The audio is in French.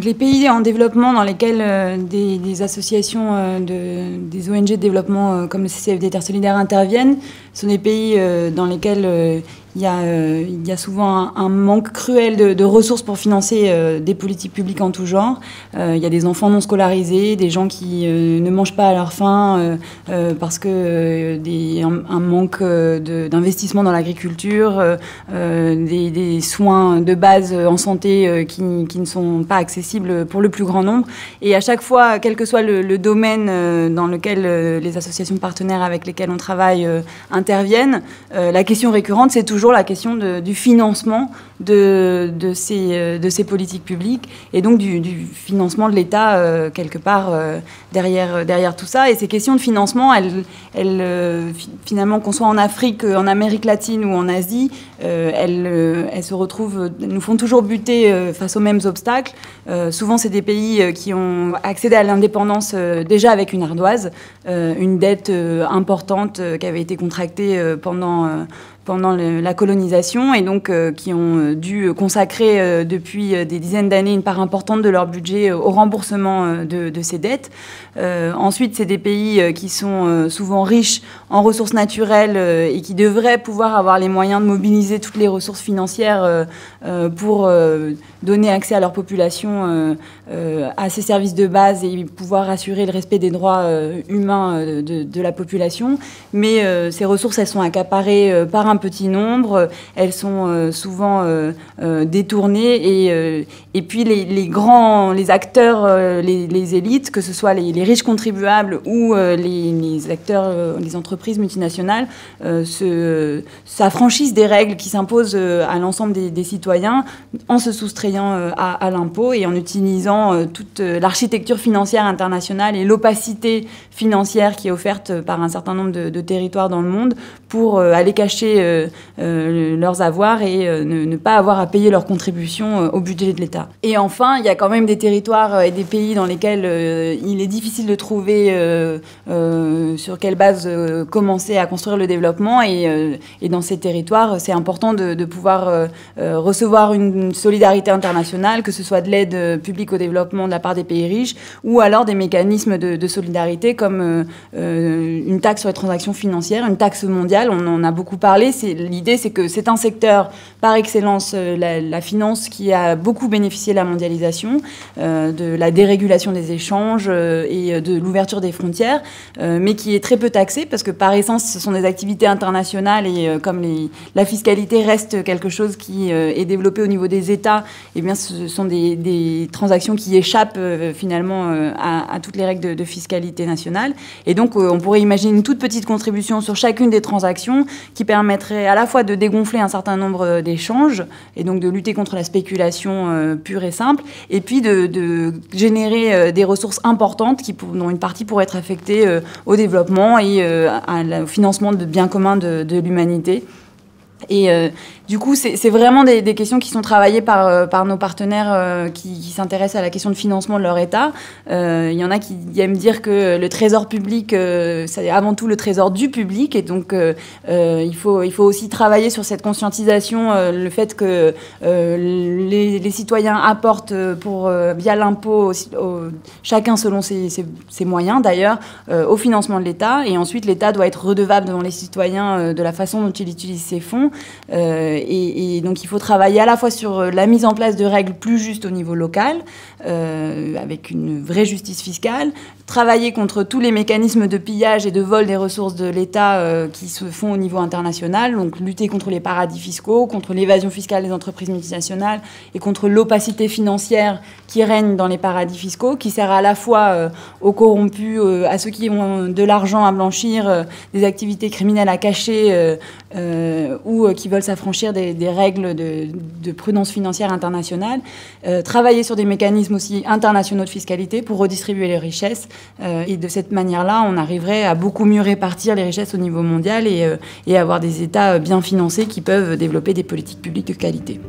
les pays en développement dans lesquels des associations, des ONG de développement comme le CCFD Terre Solidaire interviennent sont des pays dans lesquels il y a souvent un manque cruel de ressources pour financer des politiques publiques en tout genre. Il y a des enfants non scolarisés, des gens qui ne mangent pas à leur faim parce que un manque d'investissement dans l'agriculture, des soins de base en santé qui ne sont pas accessibles pour le plus grand nombre. Et à chaque fois, quel que soit le domaine dans lequel les associations partenaires avec lesquelles on travaille interviennent, la question récurrente, c'est toujours la question du financement de ces politiques publiques et donc du financement de l'État quelque part derrière tout ça. Et ces questions de financement, finalement, qu'on soit en Afrique, en Amérique latine ou en Asie, elles se retrouvent, nous font toujours buter face aux mêmes obstacles. Souvent, c'est des pays qui ont accédé à l'indépendance déjà avec une ardoise, une dette importante qui avait été contractée pendant la colonisation et donc qui ont dû consacrer depuis des dizaines d'années une part importante de leur budget au remboursement de ces dettes. Ensuite, c'est des pays qui sont souvent riches en ressources naturelles et qui devraient pouvoir avoir les moyens de mobiliser toutes les ressources financières pour donner accès à leur population à ces services de base et pouvoir assurer le respect des droits humains de la population. Mais ces ressources, elles sont accaparées par un petit nombre, elles sont souvent détournées et puis les acteurs, les élites, que ce soit les riches contribuables ou les acteurs, les entreprises multinationales, s'affranchissent des règles qui s'imposent à l'ensemble des citoyens en se soustrayant à l'impôt et en utilisant toute l'architecture financière internationale et l'opacité financière qui est offerte par un certain nombre de territoires dans le monde pour aller cacher leurs avoirs et ne pas avoir à payer leurs contributions au budget de l'État. Et enfin, il y a quand même des territoires et des pays dans lesquels il est difficile de trouver sur quelle base commencer à construire le développement et dans ces territoires, c'est important de pouvoir recevoir une solidarité internationale, que ce soit de l'aide publique au développement de la part des pays riches ou alors des mécanismes de solidarité comme une taxe sur les transactions financières, une taxe mondiale, on en a beaucoup parlé. L'idée, c'est que c'est un secteur par excellence, la finance, qui a beaucoup bénéficié de la mondialisation, de la dérégulation des échanges et de l'ouverture des frontières, mais qui est très peu taxé parce que par essence, ce sont des activités internationales et comme la fiscalité reste quelque chose qui est développé au niveau des États, eh bien, ce sont des transactions qui échappent finalement à toutes les règles de fiscalité nationale. Et donc, on pourrait imaginer une toute petite contribution sur chacune des transactions qui permettrait à la fois de dégonfler un certain nombre d'échanges et donc de lutter contre la spéculation pure et simple, et puis de générer des ressources importantes dont une partie pourrait être affectée au développement et au financement de biens communs de l'humanité. Et du coup, c'est vraiment des questions qui sont travaillées par nos partenaires qui s'intéressent à la question de financement de leur État. Il y en a qui aiment dire que le trésor public, c'est avant tout le trésor du public. Et donc, il faut aussi travailler sur cette conscientisation, le fait que les citoyens apportent via l'impôt, chacun selon ses moyens d'ailleurs, au financement de l'État. Et ensuite, l'État doit être redevable devant les citoyens de la façon dont il utilise ses fonds. Et donc il faut travailler à la fois sur la mise en place de règles plus justes au niveau local, avec une vraie justice fiscale, travailler contre tous les mécanismes de pillage et de vol des ressources de l'État qui se font au niveau international, donc lutter contre les paradis fiscaux, contre l'évasion fiscale des entreprises multinationales et contre l'opacité financière qui règne dans les paradis fiscaux, qui sert à la fois aux corrompus, à ceux qui ont de l'argent à blanchir, des activités criminelles à cacher ou qui veulent s'affranchir des règles de prudence financière internationale, travailler sur des mécanismes aussi internationaux de fiscalité pour redistribuer les richesses. Et de cette manière-là, on arriverait à beaucoup mieux répartir les richesses au niveau mondial et avoir des États bien financés qui peuvent développer des politiques publiques de qualité.